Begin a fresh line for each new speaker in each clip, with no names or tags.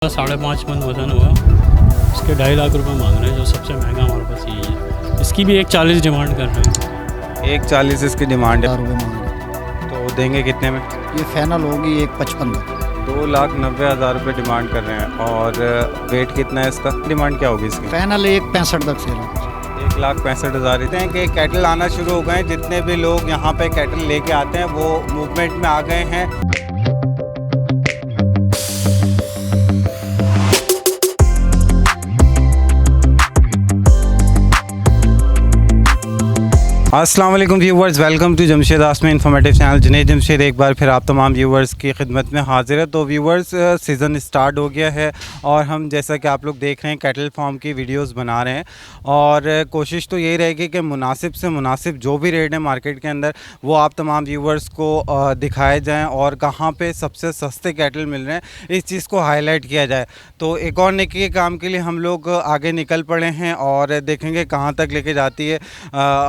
5.5 मन वज़न हुआ। इसके 2.5 लाख रुपए मांग रहे हैं, जो सबसे महंगा हमारे पास यही है। इसकी भी 1.40 डिमांड कर रहे हैं।
1.40 इसकी डिमांड है।
रुपये मांग रहे
तो देंगे कितने में?
हैं। ये फाइनल होगी 1.55 का।
2,90,000 रुपये डिमांड कर रहे हैं। और वेट कितना है इसका? डिमांड क्या होगी इसकी?
फाइनल 1.65 तक सेल होगी।
1,65,000। कहते हैं कि कैटल आना शुरू हो गए हैं। जितने भी लोग यहाँ पे कैटल लेके आते हैं वो मूवमेंट में आ गए हैं। अस्सलाम वालेकुम viewers, welcome to Jamshed Aasmi informative channel. Junaid Jamshed एक बार फिर आप तमाम व्यूवर्स की खिदमत में हाजिर है। तो व्यूवर्स, सीज़न स्टार्ट हो गया है और हम जैसा कि आप लोग देख रहे हैं कैटल फार्म की वीडियोस बना रहे हैं। और कोशिश तो यही रहेगी कि मुनासिब से मुनासिब जो भी रेट है मार्केट के अंदर वो आप तमाम व्यूवर्स को दिखाए जाएँ और कहाँ पर सबसे सस्ते कैटल मिल रहे हैं इस चीज़ को हाईलाइट किया जाए। तो एक और नेकी के काम के लिए हम लोग आगे निकल पड़े हैं और देखेंगे कहाँ तक लेके जाती है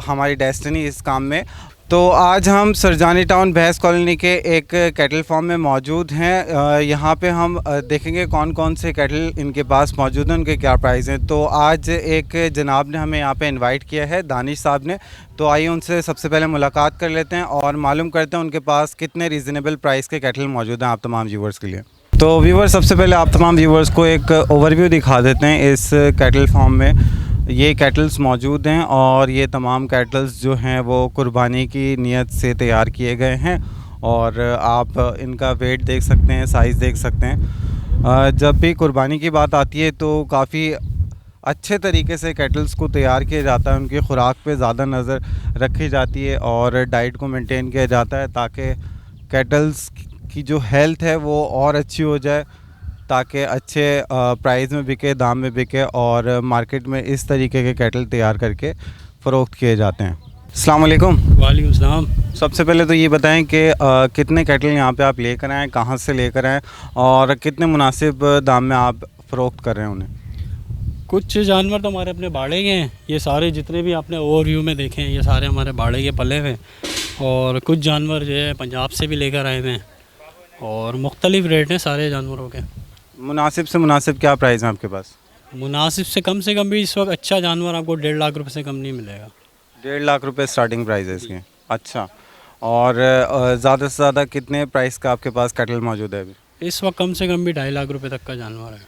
हमारी डेस्टिनी इस काम में। तो आज हम सरजानी टाउन भैंस कॉलोनी के एक कैटल फार्म में मौजूद हैं। यहाँ पे हम देखेंगे कौन कौन से कैटल इनके पास मौजूद हैं, उनके क्या प्राइस हैं। तो आज एक जनाब ने हमें यहाँ पे इनवाइट किया है, दानिश साहब ने। तो आइए उनसे सबसे पहले मुलाकात कर लेते हैं और मालूम करते हैं उनके पास कितने रीज़नेबल प्राइस के कैटल मौजूद हैं आप तमाम व्यूवर्स के लिए। तो व्यूवर्स, सबसे पहले आप तमाम व्यूवर्स को एक ओवरव्यू दिखा देते हैं इस कैटल फार्म में। ये कैटल्स मौजूद हैं और ये तमाम कैटल्स जो हैं वो कुर्बानी की नीयत से तैयार किए गए हैं और आप इनका वेट देख सकते हैं, साइज़ देख सकते हैं। जब भी कुर्बानी की बात आती है तो काफ़ी अच्छे तरीके से कैटल्स को तैयार किया जाता है। उनकी खुराक पे ज़्यादा नज़र रखी जाती है और डाइट को मेंटेन किया जाता है ताकि कैटल्स की जो हेल्थ है वो और अच्छी हो जाए, ताकि अच्छे प्राइस में बिके, दाम में बिके और मार्केट में इस तरीके के कैटल तैयार करके फ़रोख्त किए जाते हैं। अस्सलाम वालेकुम।
वालेकुम सलाम।
सबसे पहले तो ये बताएं कि कितने कैटल यहाँ पे आप लेकर आएँ, कहाँ से लेकर आएँ और कितने मुनासिब दाम में आप फ़रोख्त कर रहे हैं उन्हें?
कुछ जानवर तो हमारे अपने बाड़े के हैं। ये सारे जितने भी आपने ओवरव्यू में देखे हैं ये सारे हमारे बाड़े के पले हुए हैं। और कुछ जानवर जो है पंजाब से भी लेकर आए हुए हैं और मुख्तलिफ़ रेट हैं सारे जानवरों के।
मुनासिब से मुनासिब क्या प्राइस है आपके पास?
मुनासिब से कम भी इस वक्त अच्छा जानवर आपको 1.5 लाख रुपए से कम नहीं मिलेगा।
1.5 लाख रुपए स्टार्टिंग प्राइस है इसकी। अच्छा, और ज़्यादा से ज़्यादा कितने प्राइस का आपके पास कैटल मौजूद है अभी?
इस वक्त कम से कम भी 2.5 लाख रुपए तक का जानवर है।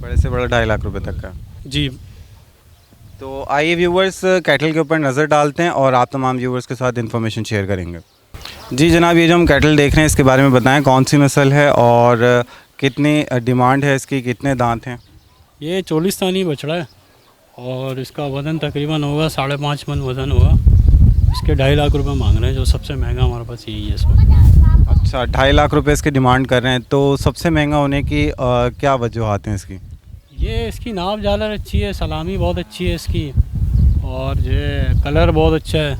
बड़े से बड़ा 2.5 लाख रुपए तक का
जी।
तो आइए व्यूवर्स, कैटल के ऊपर नज़र डालते हैं और आप तमाम व्यूवर्स के साथ इन्फॉर्मेशन शेयर करेंगे। जी जनाब, ये जो हम कैटल देख रहे हैं इसके बारे में बताएं, कौन सी नस्ल है और कितनी डिमांड है इसकी, कितने दांत हैं?
ये चोलिस्तानी बछड़ा है और इसका वज़न तकरीबन होगा 5.5 मन वज़न होगा। इसके 2.5 लाख रुपए मांग रहे हैं, जो सबसे महंगा हमारे पास यही है इस वक्त।
अच्छा, 2.5 लाख रुपए इसकी डिमांड कर रहे हैं। तो सबसे महंगा होने की क्या वजूहत हैं इसकी?
ये इसकी नाप झालर अच्छी है, सलामी बहुत अच्छी है इसकी और जो कलर बहुत अच्छा है।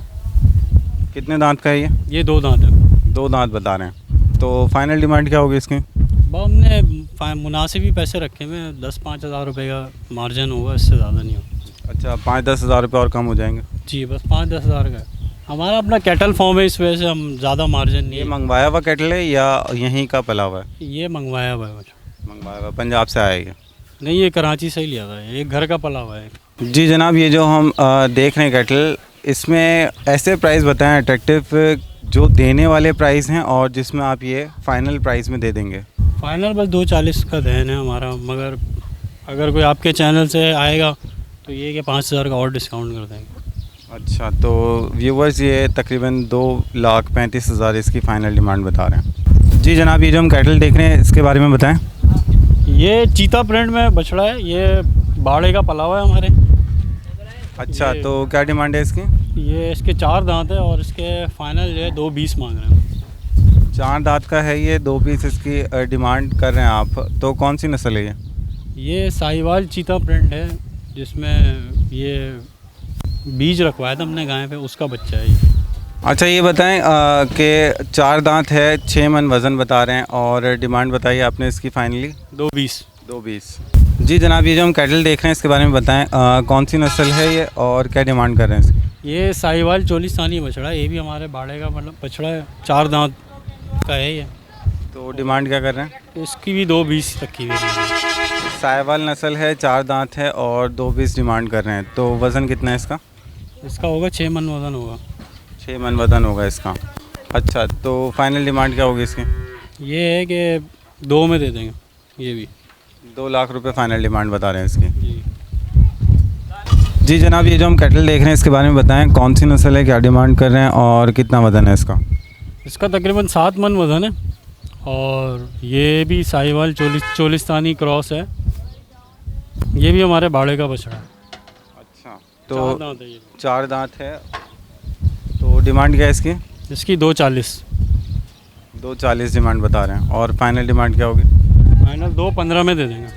कितने दांत का है ये?
ये 2 दांत है।
2 दांत बता रहे हैं। तो फाइनल डिमांड क्या होगी इसकी?
हमने मुनासिब ही पैसे रखे हुए हैं, 10-5 हज़ार रुपये का मार्जिन होगा, इससे ज़्यादा नहीं होगा।
अच्छा, 5-10 हज़ार रुपये और कम हो जाएंगे?
जी, बस 5-10 हज़ार का। हमारा अपना कैटल फार्म है, इस वजह से हम ज़्यादा मार्जिन नहीं।
ये मंगवाया हुआ कैटल है या यहीं का पला हुआ है?
ये मंगवाया हुआ है।
मंगवाया हुआ, पंजाब से आया है?
नहीं, ये कराची से ही लिया था, ये घर का पला हुआ है।
जी जनाब, ये जो हम देख रहे हैं कैटल, इसमें ऐसे प्राइस बताएं अट्रैक्टिव जो देने वाले प्राइस हैं और जिसमें आप ये फ़ाइनल प्राइस में दे देंगे।
फ़ाइनल बस 2.40 का देन है हमारा, मगर अगर कोई आपके चैनल से आएगा तो ये कि 5 हज़ार का और डिस्काउंट कर देंगे।
अच्छा, तो व्यूवर्स ये तकरीबन 2,35,000 इसकी फ़ाइनल डिमांड बता रहे हैं। जी जनाब, ये जो हम कैटल देख रहे हैं इसके बारे में बताएं।
ये चीता प्रिंट में बछड़ा है, ये बाड़े का पला हुआ है हमारे।
अच्छा, तो क्या डिमांड है इसकी?
ये इसके 4 दांत है और इसके फ़ाइनल जो है 2.20 मांग रहे हैं।
4 दांत का है ये, 2 पीस इसकी डिमांड कर रहे हैं आप। तो कौन सी नस्ल है
ये साहिवाल चीता प्रिंट है, जिसमें ये बीज रखवाया था हमने गाय पे, उसका बच्चा है ये।
अच्छा, ये बताएं कि 4 दांत है, 6 मन वज़न बता रहे हैं और डिमांड बताइए आपने इसकी फाइनली?
2.20।
जी जनाब, ये जो हम कैटल देख रहे हैं इसके बारे में बताएं, कौन सी नस्ल है ये और क्या डिमांड कर रहे हैं इसकी?
ये साहिवाल चोलिस्तानी बछड़ा है, ये भी हमारे बाड़े का मतलब बछड़ा है, 4 दांत का है ये।
तो तो डिमांड क्या कर रहे हैं?
इसकी भी 2.20 रखी हुई है।
साहिवाल नस्ल है, 4 दांत है और 2.20 डिमांड कर रहे हैं। तो वज़न कितना है इसका?
इसका होगा 6 मन वज़न होगा।
6 मन वज़न होगा इसका। अच्छा, तो फाइनल डिमांड क्या होगी इसकी?
ये है कि 2 में दे देंगे। ये भी
2 लाख रुपए फाइनल डिमांड बता रहे हैं इसकी।
जी।
जी जनाब, ये जो हम कैटल देख रहे हैं इसके बारे में बताएं, कौन सी नस्ल है, क्या डिमांड कर रहे हैं और कितना वज़न है इसका?
इसका तकरीबन 7 मन वज़न है और ये भी साहिवाल चोलिस्तानी क्रॉस है। ये भी हमारे बाड़े का बछड़ा है।
अच्छा,
4
तो
दांत है ये।
4 दांत है। तो डिमांड क्या है इसकी?
इसकी 2.40।
2.40 डिमांड बता रहे हैं और फाइनल डिमांड क्या होगी?
फाइनल 2.15 में दे देंगे।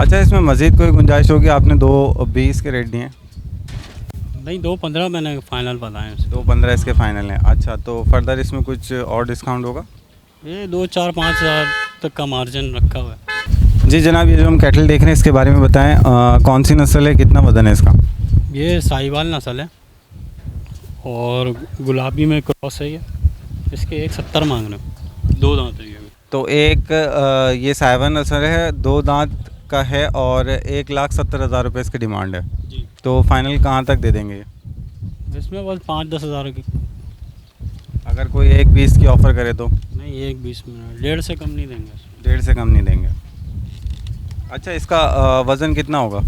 अच्छा, इसमें मज़ीद कोई गुंजाइश होगी? आपने 2.20 के रेट दिए हैं।
नहीं, 2.15 मैंने फाइनल बताए।
2.15 इसके फाइनल हैं। अच्छा, तो फर्दर इसमें कुछ और डिस्काउंट होगा?
ये 2-4-5 हज़ार तक का मार्जिन रखा हुआ है।
जी जनाब, ये जो हम कैटल देख रहे हैं इसके बारे में बताएं, कौन सी नस्ल है, कितना वज़न है इसका?
ये साहिवाल नस्ल है और गुलाबी में क्रॉस है ये। इसके 1.70 मांग रहे हैं। 2 दांत है ये भी।
तो एक ये साहिवाल नस्ल है, 2 दांत का है और 1,70,000 रुपये इसकी डिमांड है।
जी।
तो फाइनल कहाँ तक दे देंगे?
इसमें बस 5-10 हज़ार की।
अगर कोई 1.20 की ऑफ़र करे तो?
नहीं, 1.20 में 1.5 से कम नहीं देंगे।
1.5 से कम नहीं देंगे। अच्छा, इसका वज़न कितना होगा?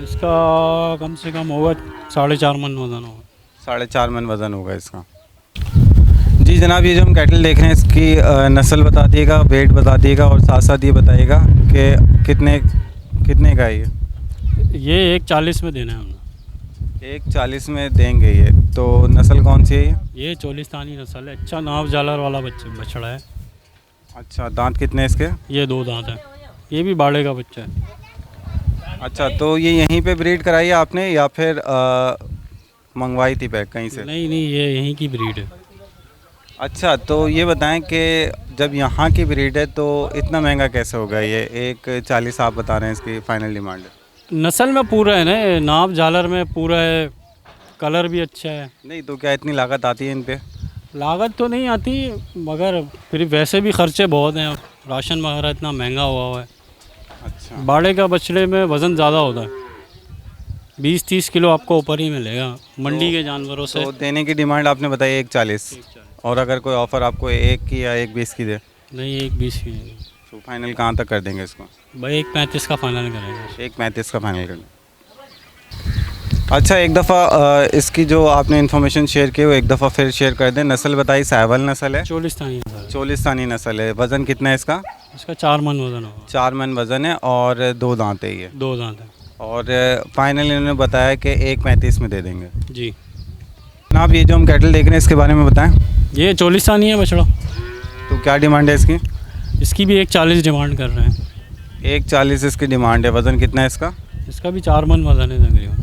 इसका कम से कम होगा 4.5 मन वज़न होगा।
4.5 मन वज़न होगा इसका। जी जनाब, ये जो हम कैटल देख रहे हैं इसकी नस्ल बता दिएगा, वेट बता दिएगा और साथ साथ ये बताइएगा कि कितने का है ये?
ये 1.40 में देना है हमने।
1.40 में देंगे ये। तो नस्ल कौन सी है ये?
ये चोलिस्तानी नस्ल है। अच्छा नाव जालर वाला बछड़ा है।
अच्छा, दांत कितने हैं इसके?
ये 2 दांत है। ये भी बाड़े का बच्चा है।
अच्छा, तो ये यहीं पे ब्रीड कराई है आपने या फिर मंगवाई थी पैक कहीं से?
नहीं, ये यहीं की ब्रीड है।
अच्छा, तो ये बताएं कि जब यहाँ की ब्रीड है तो इतना महंगा कैसे होगा ये? 1.40 आप बता रहे हैं इसकी फाइनल डिमांड?
नस्ल में पूरा है ना, नाव जालर में पूरा है, कलर भी अच्छा है।
नहीं तो क्या इतनी लागत आती है इन पे?
लागत तो नहीं आती, मगर फिर वैसे भी ख़र्चे बहुत हैं। राशन वगैरह इतना महंगा हुआ है।
अच्छा,
बाड़े का बछड़े में वज़न ज़्यादा होता है। 20-30 किलो आपको ऊपर ही मिलेगा मंडी के जानवरों से।
तो देने की डिमांड आपने बताई 1.40 और अगर कोई ऑफ़र आपको 1 की या 1.20 की दे
नहीं, 1.20 की है।
तो फाइनल कहाँ तक कर देंगे इसको?
भाई 1.35 का फाइनल करेंगे।
1.35 का फाइनल कर दें। अच्छा, एक दफ़ा इसकी जो आपने इन्फॉर्मेशन शेयर की वो एक दफ़ा फिर शेयर कर दें। नस्ल बताई साहिवाल नस्ल है,
चोलिस्तानी नस्ल।
चोलिस्तानी नस्ल है। वज़न कितना है इसका?
इसका 4 मन वज़न होगा।
4 मन वज़न है और 2 दांत है ये।
2 दांत है।
और फाइनल इन्होंने बताया कि 1.35 में दे देंगे।
जी।
आप ये जो हम कैटल देख रहे हैं इसके बारे में बताएं।
ये चोलिस्तानी है बछड़ा।
तो क्या डिमांड है इसकी?
इसकी भी 1.40 डिमांड कर रहे हैं।
1.40 इसकी डिमांड है। वज़न कितना है इसका?
इसका भी 4 मन वज़न है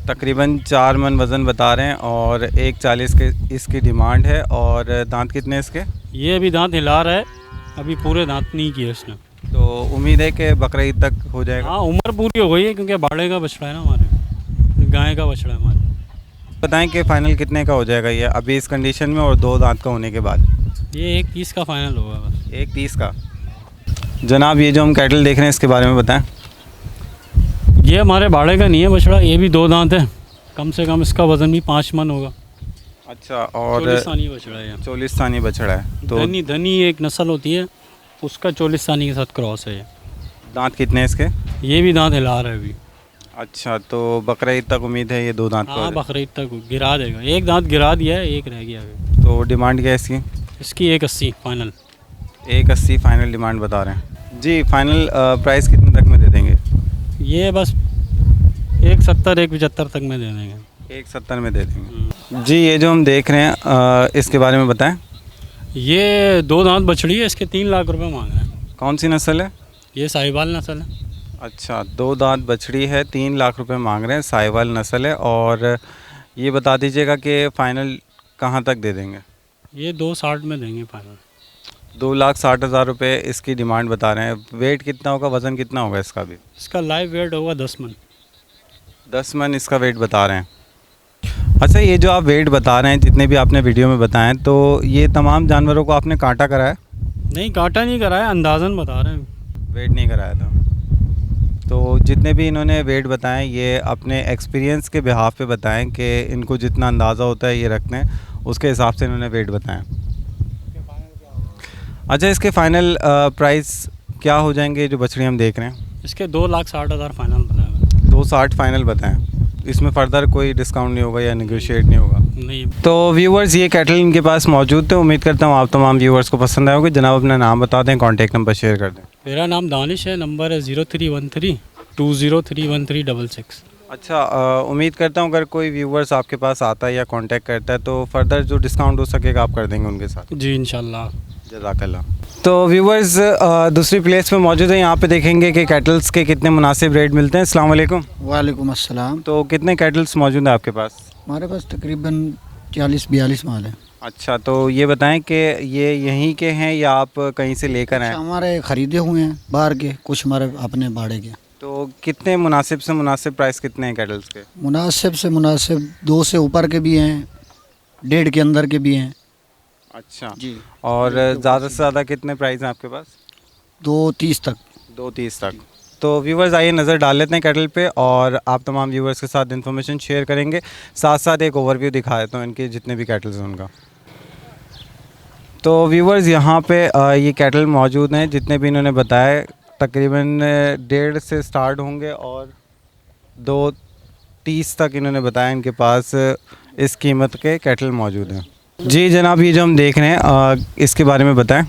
तकरीबन 4 मन वज़न बता रहे हैं और 1.40 के इसकी डिमांड है। और दांत कितने इसके?
ये अभी दांत हिला रहा है, अभी पूरे दांत नहीं किए उसने।
तो उम्मीद है कि बकरा ईद तक हो जाएगा?
हाँ, उम्र पूरी हो गई है क्योंकि बाड़े का बछड़ा है ना हमारे, गाय का बछड़ा है हमारे।
बताएं कि फ़ाइनल कितने का हो जाएगा ये अभी इस कंडीशन में और 2 दांत का होने के बाद?
ये 1.30 का फाइनल होगा बस।
1.30 का। जनाब, ये जो हम कैटल देख रहे हैं इसके बारे में बताएं।
ये हमारे बाड़े का नहीं है बछड़ा, ये भी 2 दांत है। कम से कम इसका वज़न भी 5 मन होगा।
अच्छा, और
चोलिस्तानी बछड़ा है ये।
चोलिस्तानी बछड़ा है। तो
धनी एक नस्ल होती है, उसका चोलिस्तानी के साथ क्रॉस है ये।
दांत कितने हैं इसके?
ये भी दांत हिला रहा है अभी।
अच्छा, तो बकरा ईद तक उम्मीद है ये 2 दांत का हो
हाँ,
जाए।
बकरीद तक गिरा देगा। 1 दांत गिरा दिया है, 1 रह गया अभी।
तो डिमांड क्या है इसकी?
इसकी 1.80 फाइनल।
1.80 फाइनल डिमांड बता रहे हैं। जी, फाइनल प्राइस कितने तक में दे देंगे?
ये बस 1.70-1.75 तक में दे देंगे।
1.70 में दे देंगे। जी, ये जो हम देख रहे हैं इसके बारे में बताएं।
ये 2 दांत बछड़ी है, इसके 3 लाख रुपए मांग रहे हैं।
कौन सी नस्ल है?
ये साहिवाल नस्ल है।
अच्छा, 2 दांत बछड़ी है, 3 लाख रुपए मांग रहे हैं, साहिवाल नस्ल है। और ये बता दीजिएगा कि फ़ाइनल कहाँ तक दे देंगे?
ये 2.60 में देंगे फाइनल।
2,60,000 रुपये इसकी डिमांड बता रहे हैं। वेट कितना होगा, वज़न कितना होगा इसका भी?
इसका लाइव वेट होगा 10 मन।
10 मन इसका वेट बता रहे हैं। अच्छा, ये जो आप वेट बता रहे हैं जितने भी आपने वीडियो में बताएं, तो ये तमाम जानवरों को आपने कांटा कराया?
नहीं काटा नहीं कराया, अंदाज़न बता रहे हैं।
वेट नहीं कराया था। तो जितने भी इन्होंने वेट बताएं ये अपने एक्सपीरियंस के बिहाफ पे बताएं कि इनको जितना अंदाज़ा होता है ये रखते हैं, उसके हिसाब से इन्होंने वेट बताएं। अच्छा, इसके फ़ाइनल प्राइस क्या हो जाएंगे जो बछड़ी हम देख रहे हैं?
इसके 2,60,000 फाइनल बनाए हुए
260 फाइनल बताएं। इसमें फ़र्दर कोई डिस्काउंट नहीं होगा या नेगोशिएट नहीं होगा?
हैं। नहीं,
तो व्यूवर्स ये कैटल इनके पास मौजूद थे। उम्मीद करता हूँ आप तमाम व्यूवर्स को पसंद आए होंगे। जनाब अपना नाम बता दें, कॉन्टैक्ट नंबर शेयर कर दें।
मेरा नाम दानिश है, नंबर है 0313203666।
अच्छा, उम्मीद करता हूँ अगर कोई व्यूवर्स आपके पास आता है या कांटेक्ट करता है तो फर्दर जो डिस्काउंट हो सकेगा आप कर देंगे उनके साथ।
जी इंशाल्लाह।
जज़ाकल्लाह। तो व्यूवर्स दूसरी प्लेस पे मौजूद है, यहाँ पे देखेंगे कि कैटल्स के कितने मुनासिब रेट मिलते हैं। अस्सलाम वालेकुम।
वालेकुम अस्सलाम।
तो कितने कैटल्स मौजूद हैं आपके पास?
हमारे पास तकरीबन 40-42 माल है।
अच्छा, तो ये बताएं कि ये यहीं के हैं या आप कहीं से लेकर आए?
हमारे ख़रीदे हुए हैं बाहर के, कुछ हमारे अपने भाड़े के।
तो कितने मुनासिब से मुनासिब प्राइस कितने हैं कैटल्स के?
मुनासिब से मुनासिब 2 से ऊपर के भी हैं, 1.5 के अंदर के भी हैं।
अच्छा
जी।
और ज़्यादा से ज़्यादा कितने प्राइस हैं आपके पास?
2.30 तक।
2.30 तक। तो व्यूवर्स आइए नज़र डाल लेते हैं कैटल पे और आप तमाम व्यूवर्स के साथ इन्फॉर्मेशन शेयर करेंगे, साथ साथ एक ओवरव्यू दिखा देता हूँ इनके जितने भी कैटल्स हैं उनका। तो व्यूवर्स यहाँ पे ये कैटल मौजूद हैं जितने भी इन्होंने बताया, तकरीबन 1.5 से स्टार्ट होंगे और 2.30 तक इन्होंने बताया इनके पास इस कीमत के कैटल मौजूद हैं। जी जनाब, ये जो हम देख रहे हैं इसके बारे में बताएं।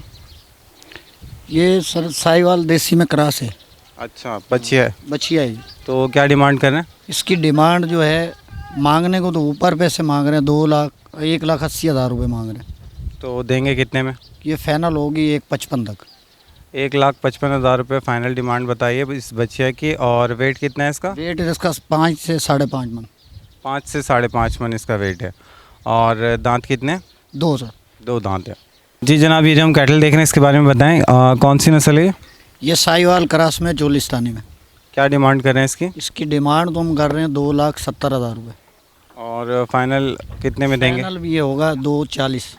ये सर साहिवाल देसी में क्रॉस है।
अच्छा, बच्चिया है।
बछिया है।
तो क्या डिमांड कर रहे हैं?
इसकी डिमांड जो है, मांगने को तो ऊपर पैसे मांग रहे हैं, 2,80,000 रुपये मांग रहे हैं।
तो देंगे कितने में?
ये फाइनल होगी 1,55 तक।
1,55,000 रुपये फ़ाइनल डिमांड बताइए इस बच्चिया की। और वेट कितना है इसका?
वेट इसका 5 से 5.5 मन।
5 से 5.5 मन इसका वेट है। और दांत कितने?
2 सर।
2 दांत है। जी जनाब, ये जो हम कैटल देख रहे हैं इसके बारे में बताएं, कौन सी नस्ल है ये?
ये साहिवाल क्रॉस में चोलिस्तानी में।
क्या डिमांड कर रहे हैं इसकी?
इसकी डिमांड तो हम कर रहे हैं 2,70,000 रुपये।
और फाइनल कितने में देंगे?
फाइनल भी ये होगा 2,40,000।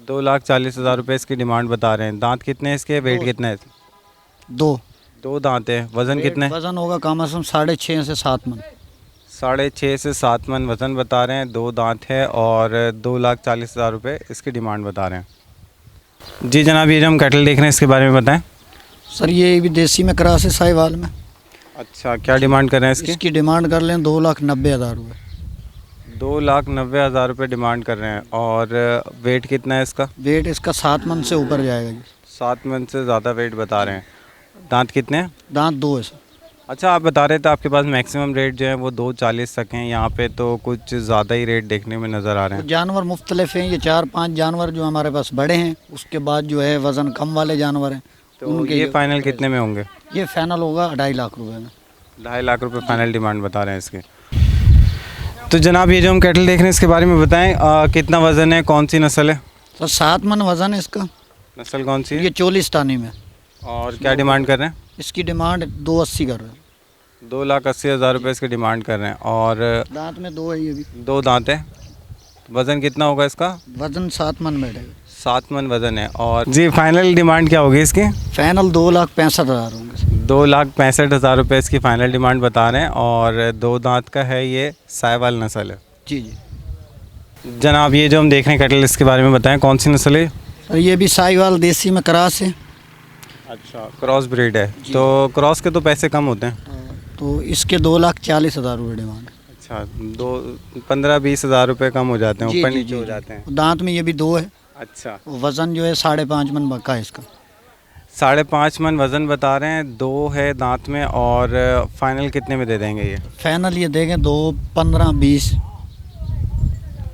2,40,000 रुपये इसकी डिमांड बता रहे हैं। दांत कितने हैं इसके? वेट कितना है?
2
दांत है। वज़न कितना है?
वज़न होगा कम से कम 6.5 से 7 मन।
6.5 से 7 मन वज़न बता रहे हैं। 2 दांत है और 2,40,000 रुपये इसकी डिमांड बता रहे हैं। जी जनाब, ये जो हम कैटल देख रहे हैं इसके बारे में बताएं।
सर ये भी देसी में क्रॉस है साहिवाल में।
अच्छा, क्या डिमांड कर रहे हैं इसकी?
इसकी डिमांड कर लें 2,90,000 रुपये।
2,90,000 रुपये डिमांड कर रहे हैं। और वेट कितना है इसका?
वेट इसका 7 मन से ऊपर जाएगा जी।
7 मन से ज़्यादा वेट बता रहे हैं। दांत कितने हैं?
दांत 2 है सर।
अच्छा, आप बता रहे थे आपके पास मैक्सिमम रेट जो है वो 2,40 तक हैं। यहाँ पे तो कुछ ज़्यादा ही रेट देखने में नज़र आ रहे हैं।
जानवर मुख्तलिफ हैं। ये 4-5 जानवर जो हमारे पास बड़े हैं, उसके बाद जो है वज़न कम वाले जानवर हैं।
तो ये फ़ाइनल कितने में होंगे?
ये फाइनल होगा 2.5 लाख रुपए में।
2.5 लाख रुपये फ़ाइनल डिमांड बता रहे हैं इसके। तो जनाब, ये जो हम कैटल देख रहे हैं इसके बारे में बताएं, कितना वज़न है, कौन सी नस्ल है?
सर 7 मन वज़न है इसका।
नस्ल कौन सी है?
ये चोलिस्तानी में।
और क्या डिमांड कर रहे हैं?
इसकी डिमांड 2,80 कर रहे हैं।
2,80,000 रुपये इसकी डिमांड कर रहे हैं। और
दांत में 2 है ये भी।
2 दांत है। वज़न कितना होगा इसका?
वज़न 7 मन बैठेगा।
7 मन वज़न है। और जी फाइनल डिमांड क्या होगी इसकी?
फाइनल 2,65,000 होंगे।
2,65,000 रुपये इसकी फ़ाइनल डिमांड बता रहे हैं। और 2 दांत का है, ये साहिवाल नस्ल है।
जी जी।
जनाब, ये जो हम देख रहे हैं कैटल इसके बारे में बताएं, कौन सी नस्ल है?
सर ये भी साहिवाल देसी में क्रॉस है।
अच्छा, क्रॉस ब्रीड है। तो क्रॉस के तो पैसे कम होते हैं।
तो इसके 2,40,000 रुपये डिमांड है।
अच्छा, 15-20 हज़ार रुपये कम हो जाते हैं,
जी,
ऊपर
जी,
नीचे
जी,
हो
जी।
जाते हैं।
दांत में ये भी 2 है।
अच्छा,
वज़न जो है 5.5 मन बका है इसका।
5.5 मन वज़न बता रहे हैं। 2 है दांत में। और फाइनल कितने में दे देंगे ये?
फाइनल ये देंगे 2,15-20।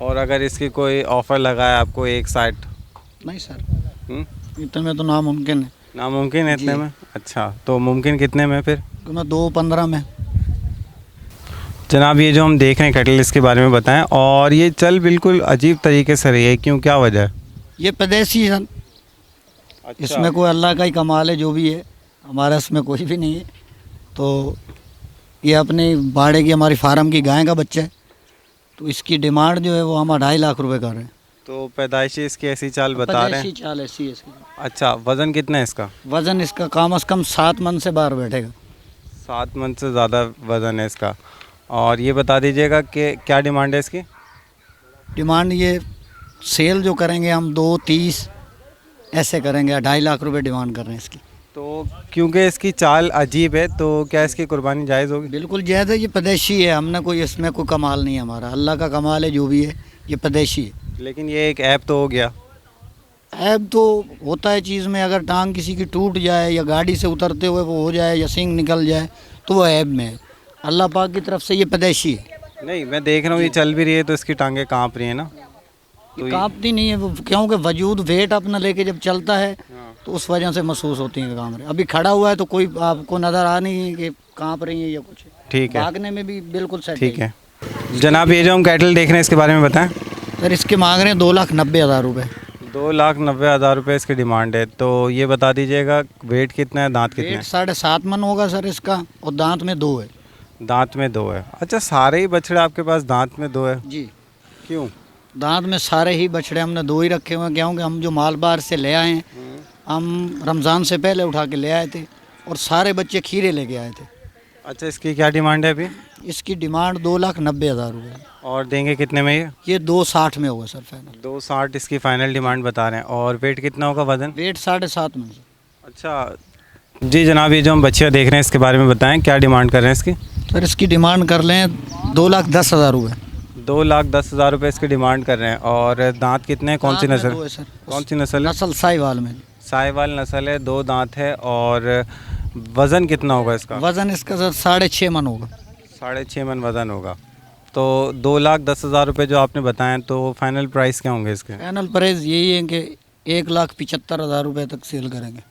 और अगर इसकी कोई ऑफ़र लगाए आपको 1,60?
नहीं सर, इतने में तो नामुमकिन है।
नामुमकिन है इतने
जी।
में? अच्छा, तो मुमकिन कितने में फिर?
तो मैं 2,15 में।
जनाब, ये जो हम देख रहे हैं कैटल इसके बारे में बताएं। और ये चल बिल्कुल अजीब तरीके से रही है, क्यों, क्या वजह है?
ये पैदेशी है।
अच्छा।
इसमें कोई अल्लाह का ही कमाल है, जो भी है, हमारा इसमें कोई भी नहीं है। तो ये अपने भाड़े की हमारी फार्म की गाय का बच्चा है। तो इसकी डिमांड जो है वो हम 2.5 लाख रुपए कर रहे हैं।
तो पैदाइशी इसकी ऐसी चाल बता रहे
पैदाइशी
हैं।
चाल ऐसी है इसकी।
अच्छा, वज़न कितना है इसका?
वज़न इसका कम से कम 7 मन से बाहर बैठेगा।
7 मन से ज़्यादा वज़न है इसका। और ये बता दीजिएगा कि क्या डिमांड है इसकी?
डिमांड ये सेल जो करेंगे हम 2.30 ऐसे करेंगे, 2.5 लाख रुपए डिमांड कर रहे हैं इसकी।
तो क्योंकि इसकी चाल अजीब है तो क्या इसकी कुर्बानी जायज़ होगी?
बिल्कुल जायज़ है, ये पैदाइशी है, हमने कोई इसमें कोई कमाल नहीं है हमारा, अल्लाह का कमाल है जो भी है, ये पैदाइशी है।
लेकिन ये एक ऐप तो हो गया।
ऐब तो होता है चीज़ में, अगर टांग किसी की टूट जाए या गाड़ी से उतरते हुए वो हो जाए या सींग निकल जाए तो वो ऐब में है। अल्लाह पाक की तरफ से ये पैदाइशी है।
नहीं, मैं देख रहा हूँ ये चल भी रही है तो इसकी टांगें काँप रही है ना।
ये कांपती नहीं है वो, क्योंकि वजूद वेट अपना लेके जब चलता है तो उस वजह से महसूस होती है कांप रही। अभी खड़ा हुआ है तो कोई आपको नज़र आ नहीं है कि कांप रही है या कुछ।
ठीक है,
भागने में भी बिल्कुल सेट
ठीक है। जनाब, ये जो हम कैटल देख रहे हैं इसके बारे में बताएं।
सर इसके मांग रहे हैं 2,90,000 रुपये।
2,90,000 रुपये इसकी डिमांड है। तो ये बता दीजिएगा वेट कितना है, दांत कितने
वेट
हैं?
7.5 मन होगा सर इसका, और दांत में 2 है।
दांत में 2 है। अच्छा, सारे ही बछड़े आपके पास दांत में 2 है?
जी,
क्यों?
दांत में सारे ही बछड़े हमने 2 ही रखे हुए हैं, क्योंकि हम जो माल बाहर से ले आए हैं, हम रमज़ान से पहले उठा के ले आए थे और सारे बच्चे खीरे लेके आए थे।
अच्छा, इसकी क्या डिमांड है अभी?
इसकी डिमांड 2,90,000 रुपये।
और देंगे कितने में
ये 2,60 में होगा सर फाइनल।
2,60 इसकी फाइनल डिमांड बता रहे हैं। और वेट कितना होगा वज़न?
वेट 7.5 मन से।
अच्छा जी जनाब, ये जो हम बच्चियाँ देख रहे हैं इसके बारे में बताएं, क्या डिमांड कर रहे हैं इसकी?
सर इसकी डिमांड कर लें 2,10,000 रुपये।
2,10,000 रुपये इसकी डिमांड कर रहे हैं। और दांत कितने हैं, कौन सी
दांत में
नस्ल?
2 है सर।
कौन सी नस्ल है?
नस्ल साहिवाल में।
साहिवाल नस्ल है, 2 दांत है। और वज़न कितना होगा इसका?
वज़न इसका सर 6.5 मन होगा।
6.5 मन वज़न होगा। तो 2,10,000 रुपये जो आपने बताएं, तो फाइनल प्राइस क्या होंगे इसके?
फाइनल प्राइस यही है कि 1,75,000 रुपये तक सेल करेंगे।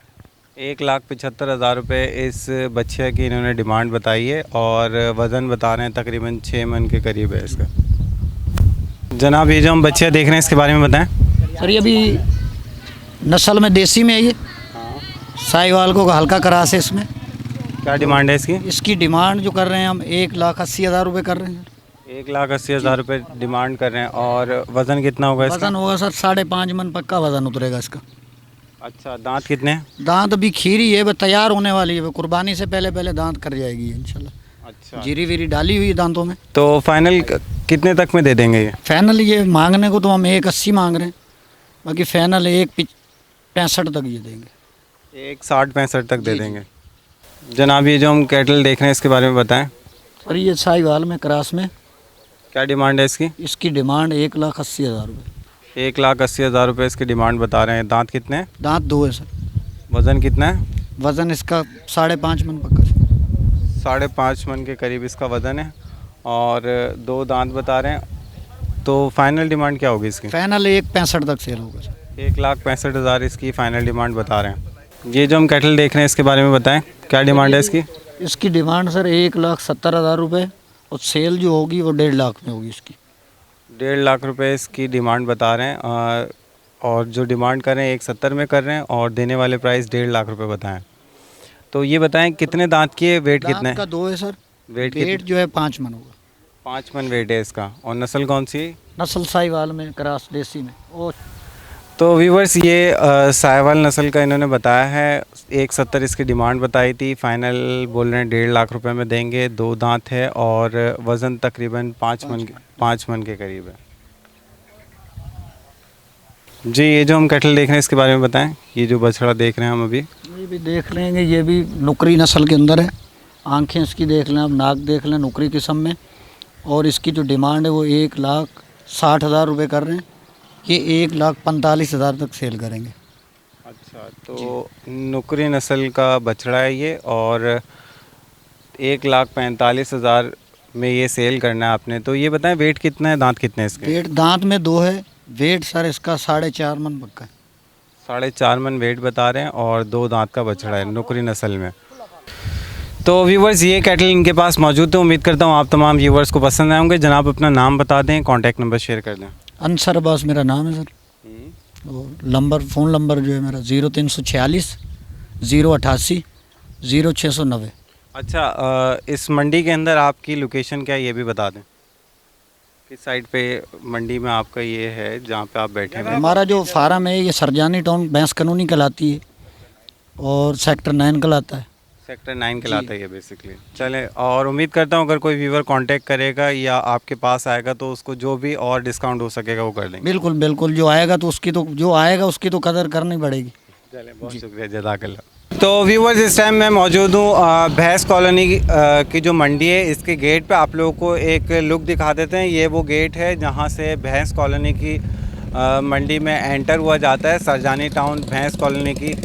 1,75,000 रुपये इस बच्चे की इन्होंने डिमांड बताई है। और वज़न बता रहे हैं तकरीबन 6 मन के करीब है इसका। जनाब, ये जो हम बच्चे देख रहे हैं इसके बारे में बताएं।
सर ये भी नस्ल में देसी में है, ये साहिवाल को हल्का करास है इसमें।
क्या डिमांड है इसकी?
इसकी डिमांड जो कर रहे हैं हम 1,80,000 रुपये कर रहे हैं।
1,80,000 रुपये डिमांड कर रहे हैं। और वज़न कितना होगा इसका?
वज़न होगा सर 5.5 मन पक्का वज़न उतरेगा इसका।
अच्छा, दांत कितने हैं?
दांत अभी खीरी है, वो तैयार होने वाली है, वो कुर्बानी से पहले पहले दांत कर जाएगी इंशाल्लाह।
अच्छा,
जीरी वीरी डाली हुई है दांतों में।
तो फाइनल कितने तक में दे देंगे ये?
फाइनल ये मांगने को तो हम 1,80 मांग रहे हैं, बाकी फाइनल 1,65 तक ये देंगे।
1,60-65 तक दे देंगे। जनाब, ये जो हम कैटल देख रहे हैं इसके बारे में बताएं।
और ये साहिवाल में क्रास में
क्या डिमांड है इसकी?
इसकी डिमांड 1,80,000 रुपये।
1,80,000 रुपये इसकी डिमांड बता रहे हैं। दांत कितने हैं?
दांत 2 है सर।
वज़न कितना है?
वज़न इसका 5.5 मन पक्का।
5.5 मन के करीब इसका वज़न है। और 2 दांत बता रहे हैं। तो फाइनल डिमांड क्या होगी इसकी?
फाइनल 1,65 तक सेल होगा सर।
1,65,000 इसकी फ़ाइनल डिमांड बता रहे हैं। ये जो हम कैटल देख रहे हैं इसके बारे में बताएं, क्या डिमांड है इसकी?
इसकी डिमांड सर 1,70,000 रुपये, और सेल जो होगी वो 1.5 लाख में होगी इसकी।
1.5 लाख रुपए इसकी डिमांड बता रहे हैं। और जो डिमांड कर रहे हैं 1,70 में कर रहे हैं, और देने वाले प्राइस 1.5 लाख रुपए बताएं। तो ये बताएं कितने दांत की है, वेट कितना
दांत का
है?
2 है सर।
वेट
जो है 5 मन होगा।
5 मन वेट है इसका। और नस्ल कौन सी है?
नस्ल साहिवाल में क्रास देसी में। ओ
तो व्यूवर्स, ये साहिवाल नस्ल का इन्होंने बताया है। 1,70 इसकी डिमांड बताई थी। फ़ाइनल बोल रहे हैं 1.5 लाख रुपए में देंगे। 2 दांत है और वज़न तकरीबन 5 मन के करीब है। जी, ये जो हम कैटल देख रहे हैं इसके बारे में बताएं। ये जो बछड़ा देख रहे हैं हम अभी,
ये भी देख लेंगे, ये भी नुकरी नस्ल के अंदर है। आंखें इसकी देख लें, अब नाक देख लें, नुकरी किस्म में। और इसकी जो डिमांड है वो 1,60,000 रुपये कर रहे हैं। ये 1,45,000 तक सेल करेंगे।
अच्छा, तो नुकरी नस्ल का बछड़ा है ये। और 1,45,000 में ये सेल करना है आपने। तो ये बताएं वेट कितना है, दांत कितने हैं इसके?
वेट दांत में 2 है। वेट सर इसका 4.5 मन पक्का है।
4.5 मन वेट बता रहे हैं। और 2 दांत का बछड़ा है नुकरी नस्ल में। तो व्यूवर्स, ये कैटल इनके पास मौजूद है। उम्मीद करता हूँ आप तमाम व्यूवर्स को पसंद आए होंगे। जनाब, अपना नाम बता दें, कॉन्टैक्ट नंबर शेयर कर दें।
अंसर अब्बास मेरा नाम है सर। और फ़ोन नंबर जो है मेरा 0346 088 0690।
अच्छा, इस मंडी के अंदर आपकी लोकेशन क्या है ये भी बता दें। किस साइड पे मंडी में आपका ये है जहाँ पे आप बैठे हैं?
हमारा जो फार्म है ये सरजानी टाउन भैंस कानूनी कहलाती है और सेक्टर 9 कहलाता है।
सेक्टर 9 कहलाता है ये बेसिकली। चले, और उम्मीद करता हूँ अगर कोई व्यूवर कांटेक्ट करेगा या आपके पास आएगा तो उसको जो भी और डिस्काउंट हो सकेगा वो कर देंगे।
बिल्कुल बिल्कुल, जो आएगा तो उसकी तो कदर करनी पड़ेगी।
चले, बहुत शुक्रिया, जज़ाकल्लाह। तो व्यूवर्स, इस टाइम मैं मौजूद हूँ भैंस कॉलोनी की जो मंडी है इसके गेट पे। आप लोगों को एक लुक दिखा देते हैं। ये वो गेट है जहाँ से भैंस कॉलोनी की मंडी में एंटर हुआ जाता है। सरजानी टाउन भैंस कॉलोनी की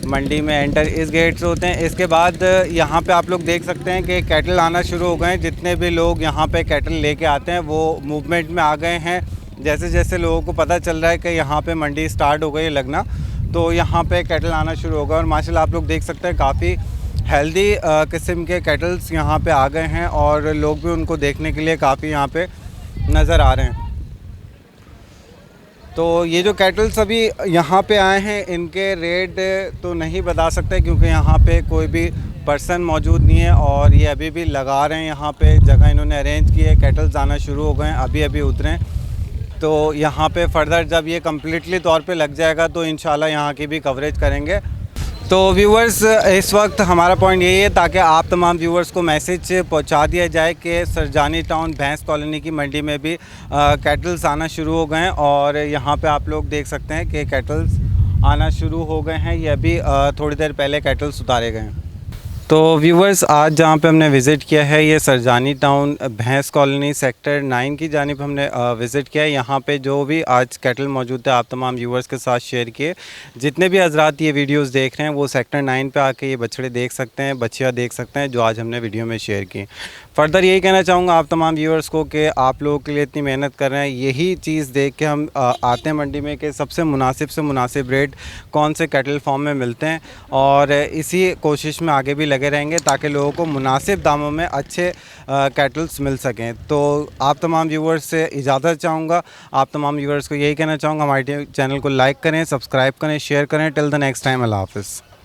मंडी में एंटर इस गेट से होते हैं। इसके बाद यहाँ पे आप लोग देख सकते हैं कि कैटल आना शुरू हो गए हैं। जितने भी लोग यहाँ पे कैटल लेके आते हैं वो मूवमेंट में आ गए हैं। जैसे जैसे लोगों को पता चल रहा है कि यहाँ पे मंडी स्टार्ट हो गई है लगना, तो यहाँ पे कैटल आना शुरू होगा। और माशाल्लाह आप लोग देख सकते हैं काफ़ी हेल्दी किस्म के कैटल्स यहाँ पे आ गए हैं और लोग भी उनको देखने के लिए काफ़ी यहाँ पे नज़र आ रहे हैं। तो ये जो कैटल्स अभी यहाँ पे आए हैं इनके रेट तो नहीं बता सकते क्योंकि यहाँ पे कोई भी पर्सन मौजूद नहीं है और ये अभी भी लगा रहे हैं। यहाँ पे जगह इन्होंने अरेंज की है, कैटल्स आना शुरू हो गए हैं, अभी अभी उतरे हैं। तो यहाँ पे फर्दर जब ये कम्प्लीटली तौर पे लग जाएगा तो इंशाल्लाह यहाँ की भी कवरेज करेंगे। तो व्यूवर्स, इस वक्त हमारा पॉइंट यही है ताकि आप तमाम व्यूवर्स को मैसेज पहुंचा दिया जाए कि सरजानी टाउन भैंस कॉलोनी की मंडी में भी कैटल्स आना शुरू हो गए हैं। और यहाँ पे आप लोग देख सकते हैं कि कैटल्स आना शुरू हो गए हैं। ये अभी थोड़ी देर पहले कैटल्स उतारे गए हैं। तो व्यूवर्स, आज जहाँ पे हमने विज़िट किया है ये सरजानी टाउन भैंस कॉलोनी सेक्टर 9 की जानिब हमने विज़िट किया है। यहाँ पे जो भी आज कैटल मौजूद है आप तमाम व्यूवर्स के साथ शेयर किए। जितने भी हजरात ये वीडियोस देख रहे हैं वो सेक्टर 9 पे आके ये बछड़े देख सकते हैं, बच्चियाँ देख सकते हैं जो आज हमने वीडियो में शेयर की। फ़र्दर यही कहना चाहूँगा आप तमाम व्यूवर्स को कि आप लोगों के लिए इतनी मेहनत कर रहे हैं, यही चीज़ देख के हम आते हैं मंडी में कि सबसे मुनासिब से मुनासिब रेट कौन से कैटल फार्म में मिलते हैं। और इसी कोशिश में आगे भी लगे रहेंगे ताकि लोगों को मुनासिब दामों में अच्छे कैटल्स मिल सकें। तो आप तमाम व्यूवर्स से इजाज़त चाहूँगा। आप तमाम व्यूवर्स को यही कहना चाहूँगा हमारे चैनल को लाइक करें, सब्सक्राइब करें, शेयर करें। टिल द नेक्स्ट टाइम, अल्लाह हाफ़िज़।